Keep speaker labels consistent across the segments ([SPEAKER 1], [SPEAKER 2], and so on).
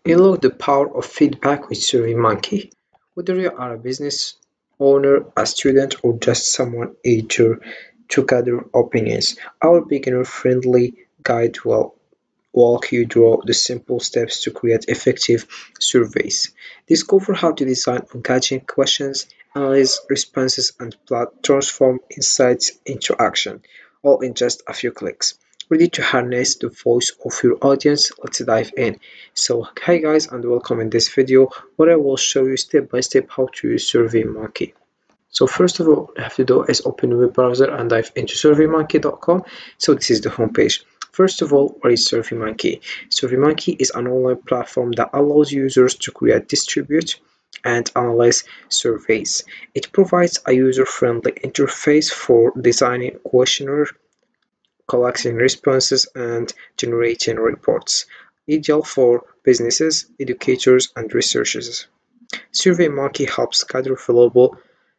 [SPEAKER 1] Unlock the power of feedback with SurveyMonkey. Whether you are a business owner, a student, or just someone eager to gather opinions, our beginner-friendly guide will walk you through the simple steps to create effective surveys. Discover how to design engaging questions, analyze responses, and transform insights into action, all in just a few clicks. Ready to harness the voice of your audience? Let's dive in. So, hi guys, and welcome in this video where I will show you step by step how to use SurveyMonkey. So first of all, what you have to do is open a web browser and dive into surveymonkey.com. So this is the homepage. First of all, what is SurveyMonkey? SurveyMonkey is an online platform that allows users to create, distribute, and analyze surveys. It provides a user-friendly interface for designing questionnaires, collecting responses, and generating reports, ideal for businesses, educators, and researchers. SurveyMonkey helps gather valuable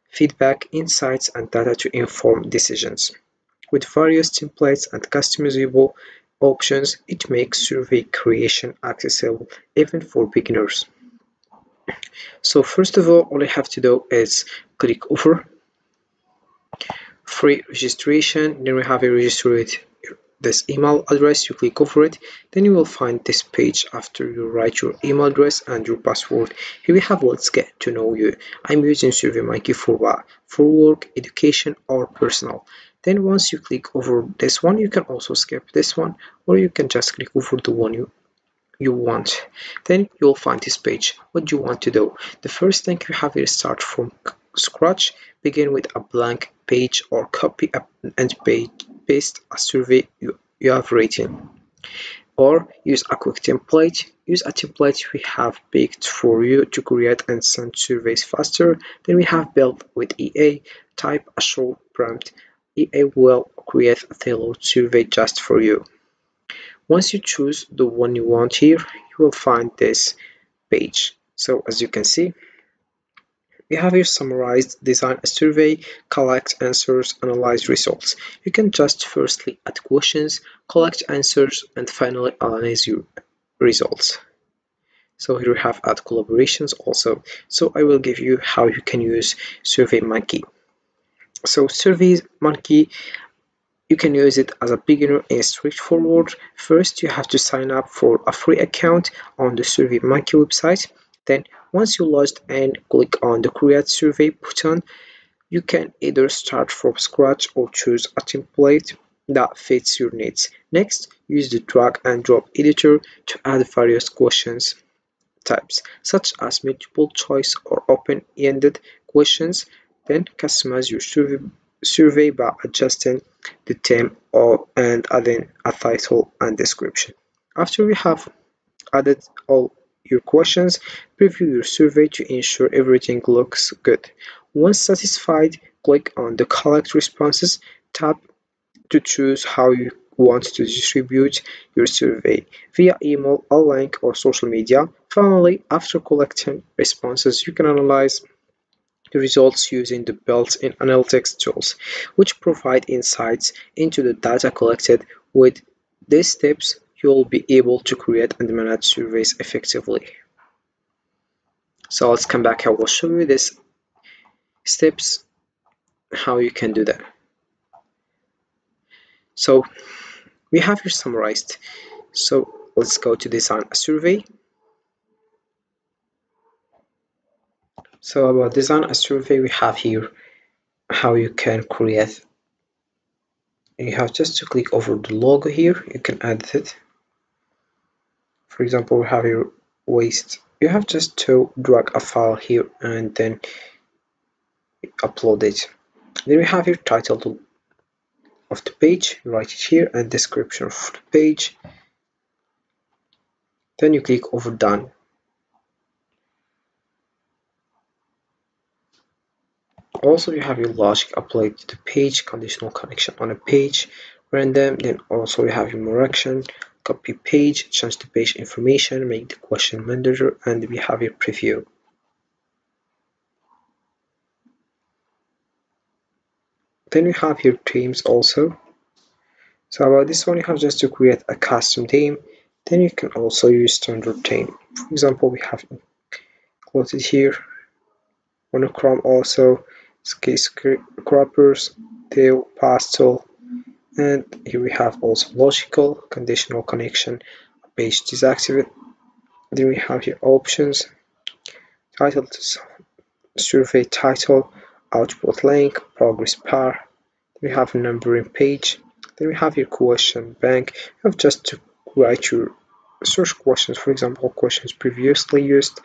[SPEAKER 1] feedback, insights, and data to inform decisions. With various templates and customizable options, it makes survey creation accessible even for beginners. So first of all you have to do is click over free registration. Then we have a register with this email address. You click over it, then you will find this page after you write your email address and your password. Here we have let's get to know you. I'm using SurveyMonkey for what? For work, education, or personal. Then once you click over this one, you can also skip this one, or you can just click over the one you want. Then you'll find this page. What do you want to do? The first thing you have is start from scratch. Begin with a blank page or copy and paste a survey you have written, or use a quick template. Use a template we have picked for you to create and send surveys faster. Then we have built with EA. Type a short prompt. EA will create a tailored survey just for you. Once you choose the one you want here, you will find this page. So as you can see, we have here summarized, design a survey, collect answers, analyze results. You can just firstly add questions, collect answers, and finally analyze your results. So here we have add collaborations also. So I will give you how you can use SurveyMonkey. So SurveyMonkey, you can use it as a beginner and straightforward. First, you have to sign up for a free account on the SurveyMonkey website. Then, once you logged in, click on the Create Survey button. You can either start from scratch or choose a template that fits your needs. Next, use the drag and drop editor to add various questions types, such as multiple choice or open-ended questions. Then, customize your survey by adjusting the theme and adding a title and description. After we have added all your questions, preview your survey to ensure everything looks good. Once satisfied, click on the Collect Responses tab to choose how you want to distribute your survey, via email, a link, or social media. Finally, after collecting responses, you can analyze the results using the built-in analytics tools, which provide insights into the data collected. With these steps, you'll be able to create and manage surveys effectively. So let's come back. I will show you these steps, how you can do that. So we have here summarized. So let's go to design a survey. So about design a survey, we have here how you can create. You have just to click over the logo here. You can edit it. For example, we have your waste. You have just to drag a file here and then upload it. Then we have your title of the page, write it here, and description of the page. Then you click over done. Also, you have your logic applied to the page, conditional connection on a page, random. Then also you have your more action, copy page, change the page information, make the question manager, and we have your preview. Then we have your themes also. So about this one, you have just to create a custom theme. Then you can also use standard theme. For example, we have included here monochrome, also skyscrapers, tail, pastel, and here we have also logical, conditional connection, page disactivate. Then we have here options, title to survey title, output link, progress bar. Then we have a numbering page. Then we have your question bank. You have just to write your search questions, for example, questions previously used,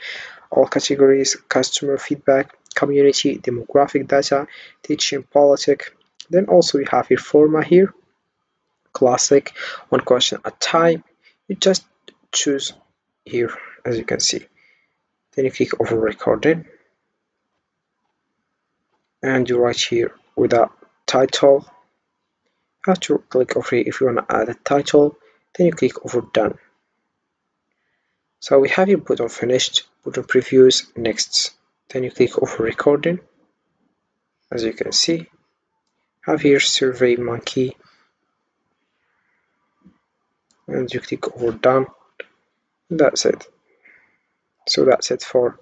[SPEAKER 1] all categories, customer feedback, community, demographic data, teaching, politics. Then also we have your format here, classic, one question at a time. You just choose here, as you can see. Then you click over recording and you write here with a title. You have to click over here if you want to add a title. Then you click over done. So we have here button finished, button previews, next. Then you click over recording. As you can see, have here SurveyMonkey, and you click over done. That's it. So that's it for.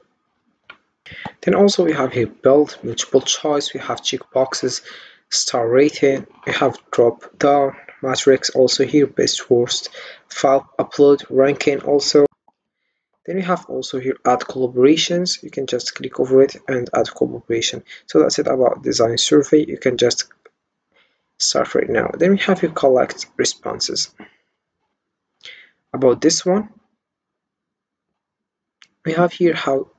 [SPEAKER 1] Then also we have here build, multiple choice, we have checkboxes, star rating, we have drop down matrix, also here best worst, file upload, ranking also. Then we have also here add collaborations. You can just click over it and add collaboration. So that's it about design survey. You can just start right now. Then we have here collect responses. About this one, we have here how.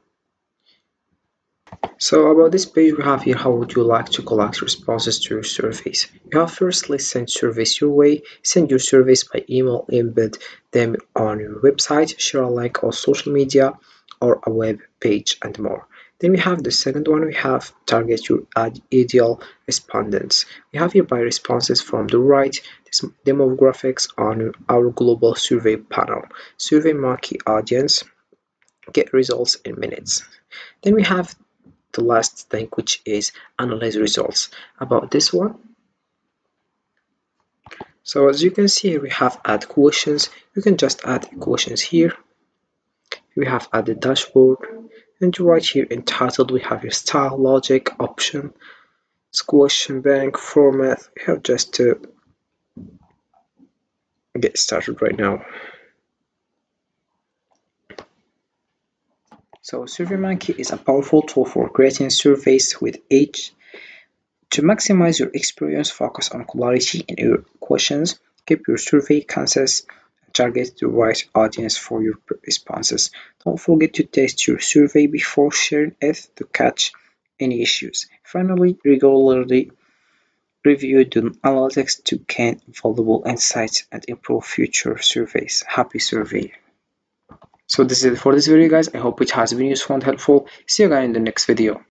[SPEAKER 1] So about this page, we have here how would you like to collect responses to your surveys. You have firstly send surveys your way, send your surveys by email, embed them on your website, share a link on social media or a web page, and more. Then we have the second one, we have target your ideal respondents. We have here by responses from the right, demographics on our global survey panel, SurveyMonkey audience, get results in minutes. Then we have the last thing, which is analyze results. About this one, so as you can see we have add questions. You can just add questions here. We have added dashboard, and right here entitled we have your style, logic, option, question bank, format. We have just to get started right now. So SurveyMonkey is a powerful tool for creating surveys with age. To maximize your experience, focus on clarity in your questions, keep your survey concise, and target the right audience for your responses. Don't forget to test your survey before sharing it to catch any issues. Finally, regularly review the analytics to gain valuable insights and improve future surveys. Happy survey! So this is it for this video, guys. I hope it has been useful and helpful. See you guys in the next video.